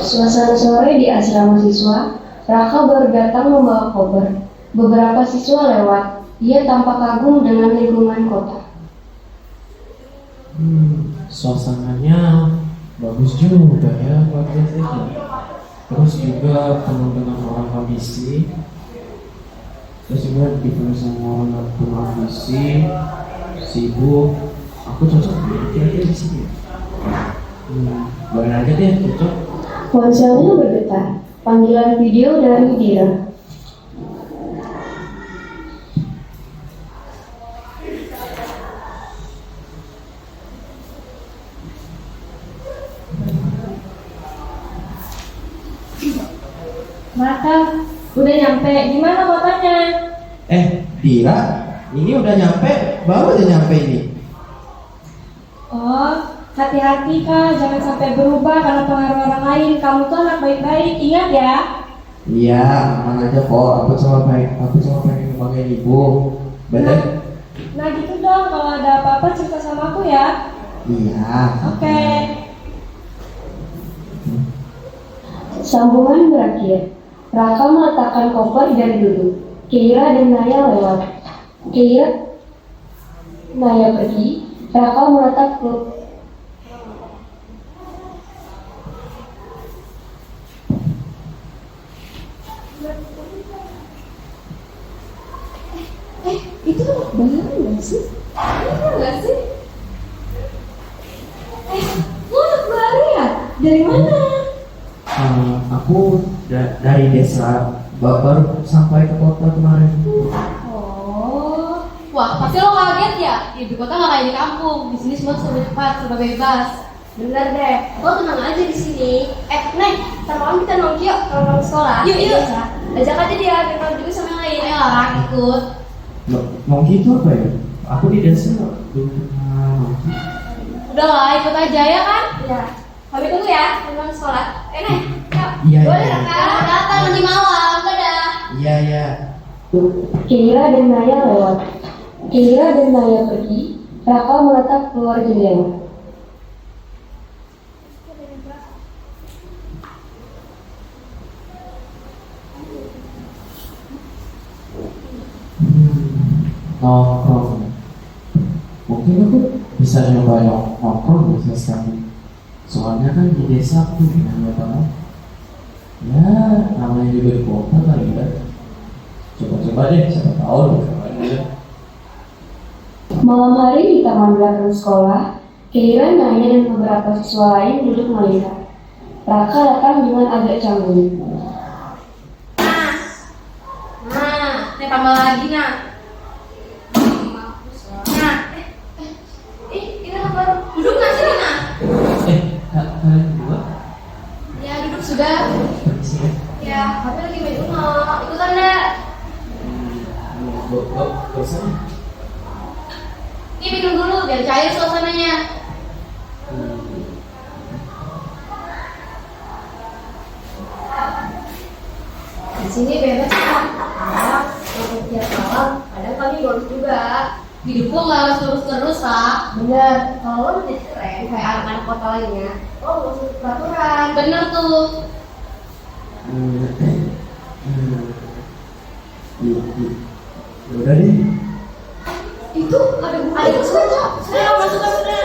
Suasana sore di asrama siswa, Raka baru datang membawa koper. Beberapa siswa lewat. Ia tampak kagum dengan lingkungan kota. Suasananya bagus juga ya buat biasanya. Terus juga penuh dengan orang ambisi. Terus juga dipenuhi sama orang penuh ambisi, sibuk. Aku cocok kira-kira di sini. Boleh aja deh cocok. Ponselnya bergetar. Panggilan video dari Dira. Mata, udah nyampe. Gimana kotanya? Dira, ini udah nyampe, baru aja nyampe ini. Oh, hati-hati Kak, jangan sampai berubah karena pengaruh orang lain. Kamu tuh anak baik-baik, ingat ya. Iya, aman aja kok. Aku cuma pengen ngebangun ibu. Bener? Nah gitu dong, kalau ada apa-apa cerita sama aku ya. Iya. Oke. Sambungan berakhir. Raka meletakkan koper dan duduk. Keira dan Naya lewat. Naya pergi. Raka menatap ke Itu anak baru gak sih? Iya gak sih? Lu anak baru ya? Dari mana? Aku dari desa, baru sampai ke kota kemarin. Oh, wah pasti lo kaget ya? Di ibu kota nggak kayak di kampung. Di sini semua serba cepat, serba bebas. Bener deh, lo tenang aja di sini. Neng, ntar malam kita nongki yuk, kalau sekolah. Yuk, yuk. Ajak aja dia, biar juga sama yang lain. Ayo orang ikut. Mau gitu apa ya? Aku di desa belum pernah nongki. Udah lah, ikut aja ya kan? Iya. Pamit dulu ya, teman sekolah. Neng, yuk. Iya. Boleh, Iya. Raka. Datang nanti malam, dadah. Iya. Keira dan Naya lewat. Keira dan Naya pergi. Raka menatap keluar jendela. Nongkrong. Mungkin aku bisa nyoba nongkrong bisa sekali. Soalnya kan di desa aku gimana banget. Ya, namanya juga di kota kali ya. Coba-coba deh, siapa tahu deh. Malam hari di taman belakang sekolah, Keira, Naya dan beberapa siswa lain duduk melihat. Raka datang dengan agak canggung. Nah, nih tambah lagi nah. Nah, ini anak baru. Duduk nggak sini nah? Kalian berdua? Ya duduk sudah. Sini. Ya, tapi lagi main Uno. Ikutan deh. Bosan? Ini minum dulu biar cair suasananya. Di sini bebas kan? Kalau tiap malam, kadang kami bolos juga. Hidupku nggak harus terus-terus lah. Bener, kalau lo menjadi keren kayak anak-anak kota lainnya, lo nggak usah ikut peraturan. Bener tuh. Udah deh. Itu ada suara. Saya masuk ke sana.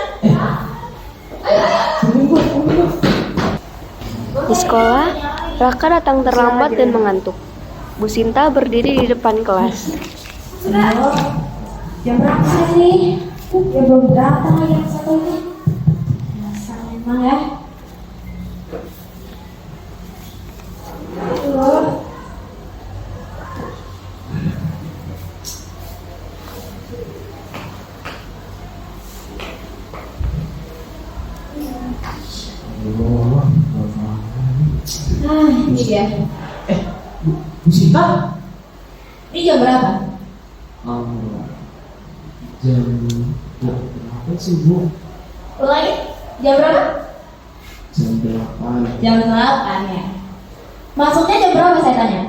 Di sekolah, Raka datang terlambat dan mengantuk. Bu Sinta berdiri di depan kelas. Jam berapa sih nih? Ya belum datang lagi yang satu ini. Dasar memang ya. Ini dia. Bu Sinta? Ini jam berapa? Jam berapa sih Bu? Lagi? Jam berapa? Jam 8. Jam 8 ya. Masuknya jam berapa saya tanya?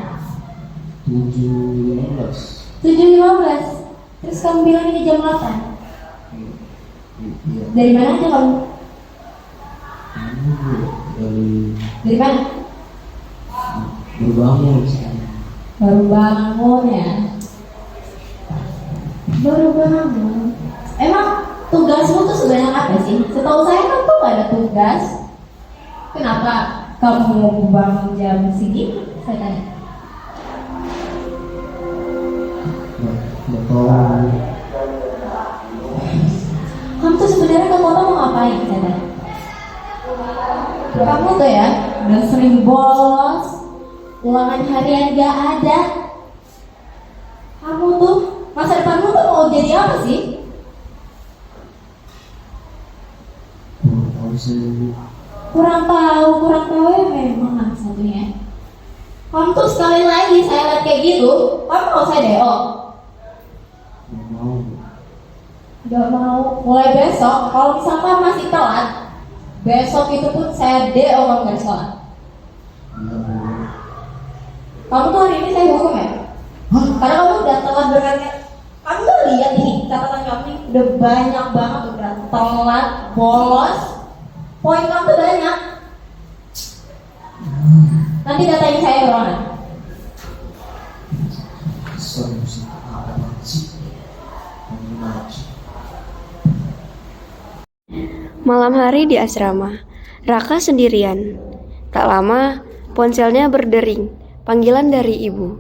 7.15. 7.15. Terus kamu bilang ini jam 8. Iya. Dari mana aja kamu? Kamu Dari mana? baru bangun sekarang. Baru bangun ya. Baru bangun. Emang tugasmu tuh sebenarnya apa sih? Setahu saya kan tuh gak ada tugas. Kenapa kamu mau bangun jam segini? Saya tanya. Nggak tahu. Kamu tuh sebenarnya ke kota mau ngapain? Saya tanya. Kamu tuh ya udah sering bolos, ulangan harian gak ada. Kamu tuh masa depanmu tuh mau jadi apa sih? Kurang tahu sih. Kurang tahu ya memang anak satunya. Kamu tuh sekali lagi saya lihat kayak gitu, kamu mau saya DO? Nggak mau. Gak mau. Mulai besok, kalau misalkan masih telat, besok itu pun saya DO kamu dari sekolah. Nggak mau. Kamu tuh hari ini saya hukum ya? Hah? Karena kamu udah telat berarti. Kamu tuh lihat ini catatan kamu nih udah banyak banget udah telat, bolos. Poin kamu tuh banyak. Nanti datain saya berapa? Solusi apa sih? Kamu aja. Malam hari di asrama, Raka sendirian. Tak lama, ponselnya berdering, panggilan dari ibu.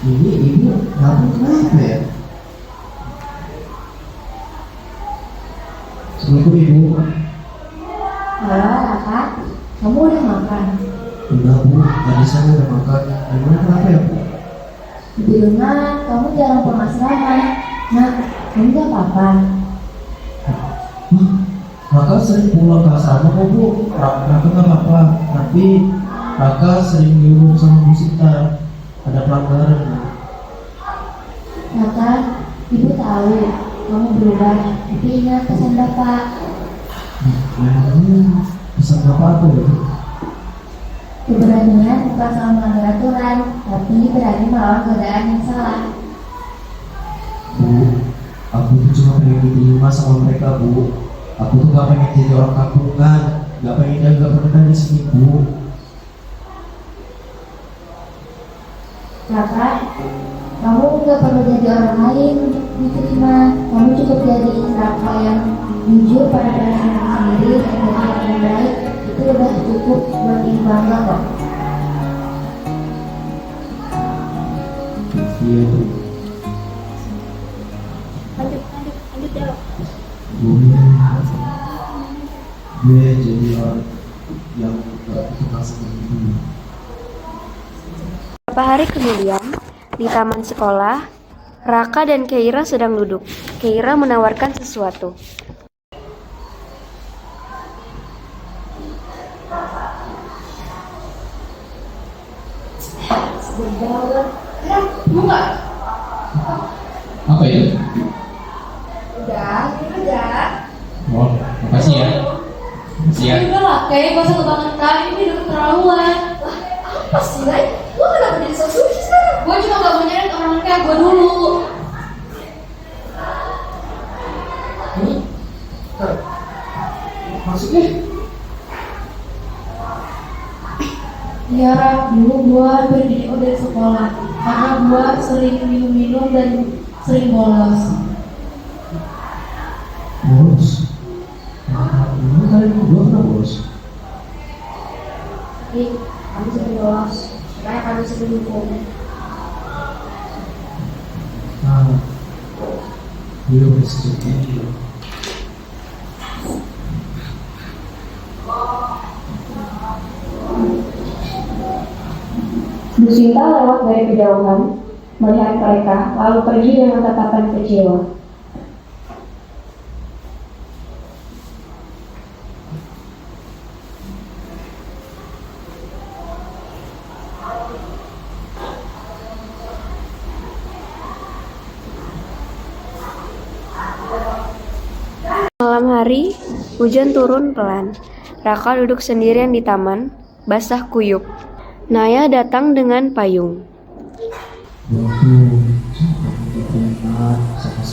Ini kamu kenapa ya? Assalamualaikum ibu. Halo, Raka. Kamu udah makan? Udah bu, tadi saya udah makan. Gimana kenapa ya bu? Di rumah kamu jarang pulang asrama. Nah, kamu gak apa-apa. Raka sering pulang ke asrama kok bu. Raka nggak apa-apa, tapi Raka sering diurut sama Bu Sinta. Ada pelanggaran bu. Raka, ibu tahu kamu berubah. Tapi ingat pesan bapak. Memangnya pesan apa tuh ya? Keberanian bukan soal melanggar aturan, tapi berani melawan godaan yang salah. Bu, aku tuh cuma pengen diterima sama mereka bu. Aku tuh gak pengen jadi orang kampungan, gak pengen jaga pernah di sini bu. Raka, kamu nggak perlu jadi orang lain untuk diterima. Kamu cukup jadi Raka yang jujur pada diri sendiri dan jadi orang yang baik. Itu udah cukup buat ibu bangga kok. Iya bu. Lanjut ya. Gue jadi orang yang gak kenal seperti itu. Beberapa hari kemudian, di taman sekolah, Raka dan Keira sedang duduk. Keira menawarkan sesuatu. Mau nggak? Apa itu? Udah, ini udah. Oh, makasih ya. Makasih ya. Ya udah lah, kayaknya gak usah kebangetan, ini udah keterlaluan. Lah, apa sih, Lai? Lo kenapa jadi so suci sekarang? Gue cuma gak mau nyari orang kayak gue dulu. Maksudnya? Iya, Ra, dulu gue hampir di dari sekolah karena gue sering minum-minum dan sering bolos. Bolos? Ini kalian berdua pernah bolos? Tapi kamu sering bolos, supaya kamu sering hukum. Nah, gue udah sejak ini. Bu Sinta lewat dari kejauhan, melihat mereka, lalu pergi dengan tatapan kecewa. Malam hari, hujan turun pelan. Raka duduk sendirian di taman, basah kuyup. Naya datang dengan payung. Waduh, kamu diterima sama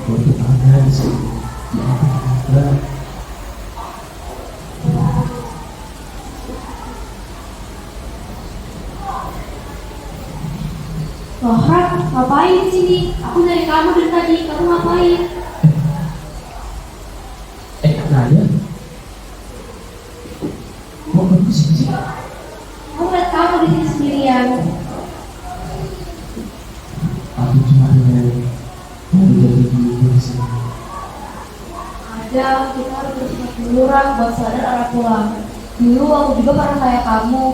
untuk Anda di sini. Ya ampun, Lohan, ngapain di sini? Aku nyari kamu dari tadi. Kamu ngapain? Naya, kok kamu kesini sih? Aku lihat kamu di sini sendirian. Aku cuma ingin jadi dulu di sini. Ada, kita harus bersikap murah buat sadar arah pulang. Dulu aku juga pernah kayak kamu,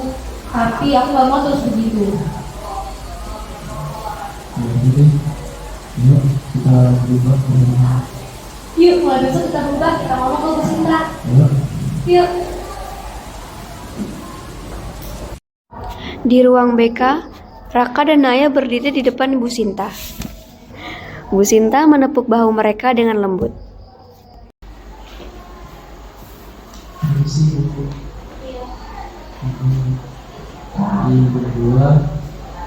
tapi aku gak mau terus begitu. Ya udah, yuk kita berubah ke rumah. Yuk, mulai besok kita berubah, kita ngomong ke Bu Sinta. Yuk. Yuk. Di ruang BK, Raka dan Naya berdiri di depan Bu Sinta. Bu Sinta menepuk bahu mereka dengan lembut. Permisi, Bu. Kami berdua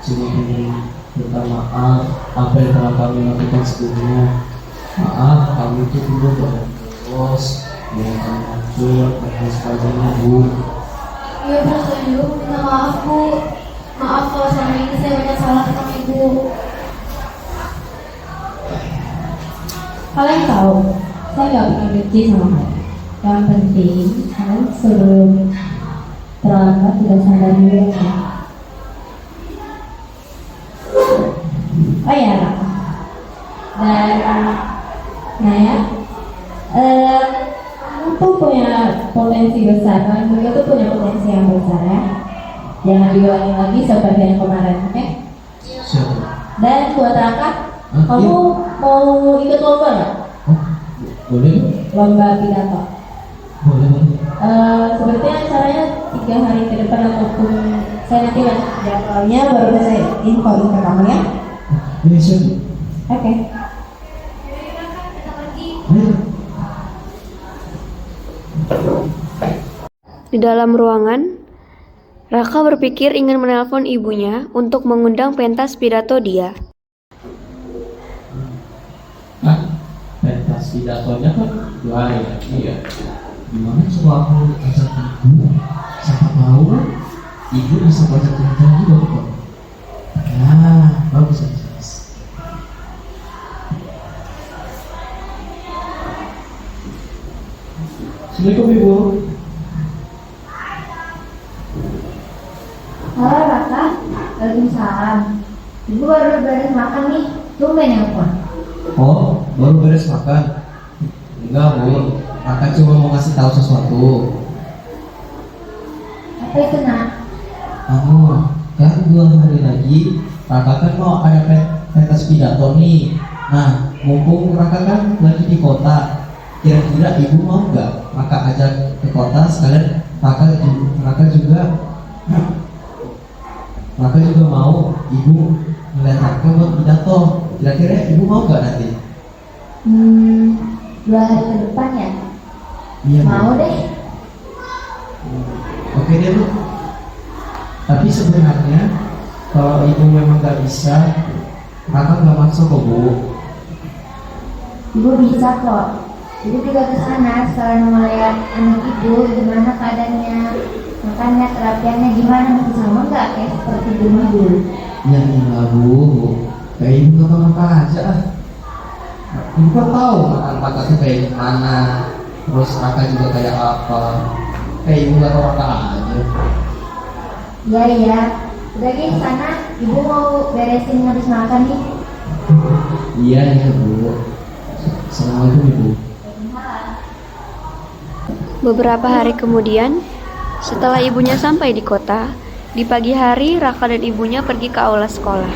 cuma ingin minta maaf apa yang telah kami lakukan sebelumnya. Maaf, kami itu dulu banyak bolos, banyak kami hancur, dan sebagainya, Bu. Iya Bu, saya juga minta maaf Bu. Maaf kalau selama ini saya banyak salah sama Ibu. Kalian tahu, saya gak pernah benci sama kalian. Yang penting, kalian sebelum terlambat tidak sadar diri ya. Oh iya, Raka. Dan Naya, kamu tuh punya potensi besar, kalian berdua tuh punya potensi yang besar ya. Jangan diulangi lagi seperti yang kemarin, oke? Siapa? Dan buat Raka, Hah? kamu Iya. mau ikut lomba nggak? Oh, boleh, Bu? Lomba pidato. Boleh, boleh. Sepertinya acaranya 3 hari ke depan ataupun saya nanti lanjut jadwalnya baru saya infoin ke kamu ya. Ini siapa? Oke. Ayo. Di dalam ruangan, Raka berpikir ingin menelpon ibunya untuk mengundang pentas pidato dia. Pentas pidatonya kan 2 hari lagi ya. Gimana coba aku ajak ibu? Siapa tahu ibu bisa baca tulisan juga kok. Nah, bagus bagus. Assalamualaikum Ibu. Halo Raka, waalaikumsalam. Ibu baru beres makan nih, tumben nelpon. Oh, baru beres makan? Enggak, Bu. Kakak cuma mau ngasih tahu sesuatu. Apa itu nak? Kan 2 hari lagi Kakak kan mau ada pentas pidato nih. Nah, mumpung Kakak kan lagi di kota, kira-kira Ibu mau nggak Kakak ajak ke kota sekalian Kakak juga mau Ibu ngeliat Kakak buat pidato. Kira-kira Ibu mau nggak nanti? 2 hari ke depan ya? Iya, Bu. Mau deh. Oke deh, Bu. Tapi sebenarnya kalau Ibu memang nggak bisa, Kakak nggak maksa kok, Bu. Ibu bisa kok. Ibu juga ke sana sekalian melihat anak ibu gimana keadaannya, makanya terapiannya gimana, masih sama nggak kayak seperti di rumah dulu. Ya iya, Bu. Kayak Ibu nggak apa-apa aja ah. Ibu kan tahu makan Kakak tuh kayak gimana, terus Kakak juga kayak apa. Kayak Ibu nggak apa-apa aja. Iya. Udah di sana, ibu mau beresin habis makan nih. Iya, Bu. Assalamualaikum, Ibu. Beberapa hari kemudian, setelah ibunya sampai di kota, di pagi hari Raka dan ibunya pergi ke aula sekolah.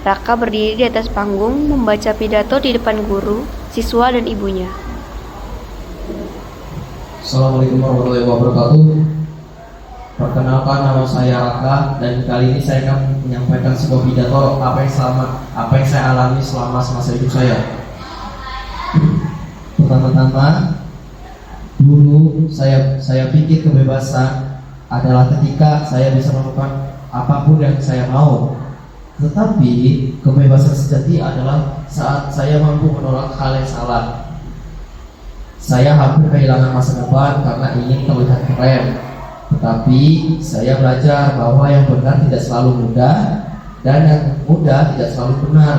Raka berdiri di atas panggung membaca pidato di depan guru, siswa, dan ibunya. Assalamualaikum warahmatullahi wabarakatuh. Perkenalkan, nama saya Raka dan kali ini saya akan menyampaikan sebuah pidato apa yang saya alami selama semasa hidup saya. Pertama-tama, dulu saya pikir kebebasan adalah ketika saya bisa melakukan apapun yang saya mau. Tetapi kebebasan sejati adalah saat saya mampu menolak hal yang salah. Saya hampir kehilangan masa depan karena ingin terlihat keren. Tetapi saya belajar bahwa yang benar tidak selalu mudah dan yang mudah tidak selalu benar.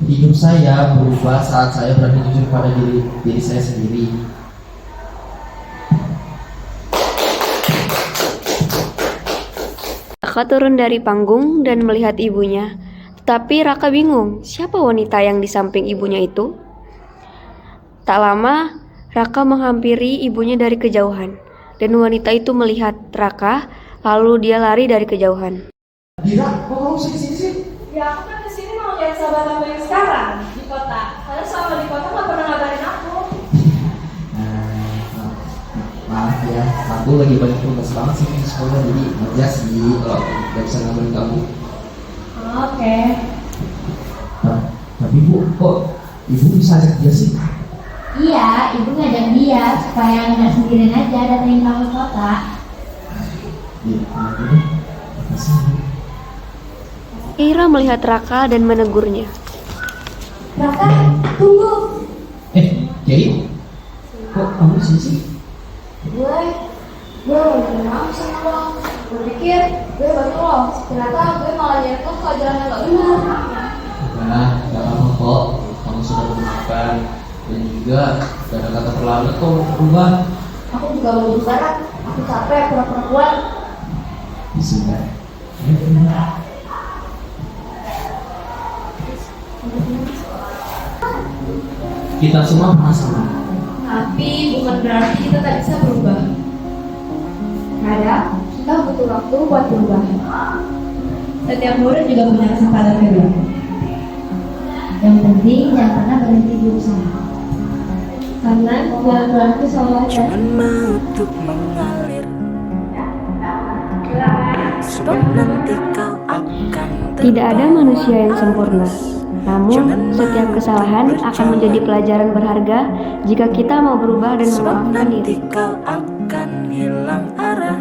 Hidup saya berubah saat saya berani jujur pada diri saya sendiri. Raka turun dari panggung dan melihat ibunya. Tetapi Raka bingung, siapa wanita yang di samping ibunya itu? Tak lama, Raka menghampiri ibunya dari kejauhan. Dan wanita itu melihat Raka, lalu dia lari dari kejauhan. Dira, kok kamu sini sih? Ya aku kan kesini mau lihat sahabat aku yang sekarang di kota. Karena selama di kota nggak pernah ngabarin aku. Maaf ya, aku lagi banyak tugas banget sih di sekolah, jadi aja sih kalau nggak bisa ngabarin kamu. Oke. Tapi Bu, kok Ibu bisa ajak dia sih? Iya, ibu ngajak dia supaya nggak sendirian aja datengin kamu ke kota. Iya, ini makasih. Ira melihat Raka dan menegurnya. Raka, tunggu. Kay, kok kamu di sini sih? Gue mau minta maaf sama lo. Gue pikir gue bantu lo. Ternyata gue malah nyeret lo ke jalan yang gak benar. Enggak apa-apa kok. Kamu sudah memaafkan dan juga gak ada kata terlambat kok untuk berubah. Aku juga mau bersarat. Aku capek pura-pura kuat. Bisa. Kita semua pernah salah. Tapi bukan berarti kita tak bisa berubah. Kadang kita butuh waktu buat berubah. Setiap murid juga punya kesempatan kedua. Yang penting jangan pernah berhenti berusaha. Karena jalan itu selalu ada. Cuman mau untuk mengalir, sebab nanti kau akan Tidak ada manusia yang sempurna. Namun, setiap kesalahan akan menjadi pelajaran berharga jika kita mau berubah dan sebab memaafkan nanti diri. kau akan hilang arah.